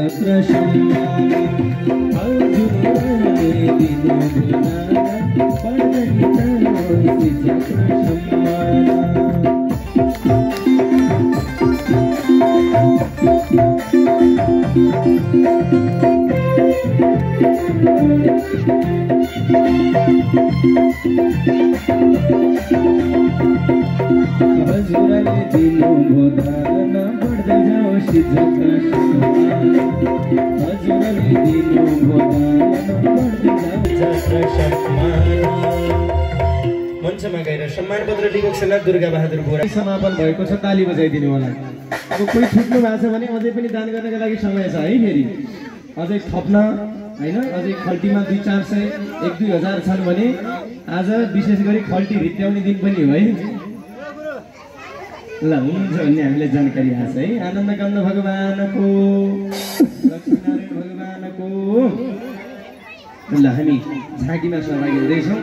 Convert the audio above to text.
छत्र सम्मान हजुरले दिनु भुला पर्दैन औँसी छत्र सम्मान हजुरले दिनु भोदान बढ्दै जाओस् छत्र सम्मान हजुरले दिनु भोदान बढ्दै जाओस् छत्र सम्मान मञ्चमा गएर सम्मान पत्र टिकक सेना दुर्गा बहादुर बोरा समापन भएको छ ताली बजाइदिनु होला अब कोही छुट्नु भएको छ भने अझै पनि दान गर्नका लागि समय छ है फेरि अझै थप्न हैन अझै खल्टीमा 200-400 1-2 हजार छन् भने आज विशेष गरी खल्टी भित्याउने दिन पनि हो है ल हुन्छ भन्ने हामीलाई जानकारी आछ है आनन्द कान्द भगवानको लक्ष्मीनारायण भगवानको ल हामी झाँकीमा सहभागी हुँदैछौँ।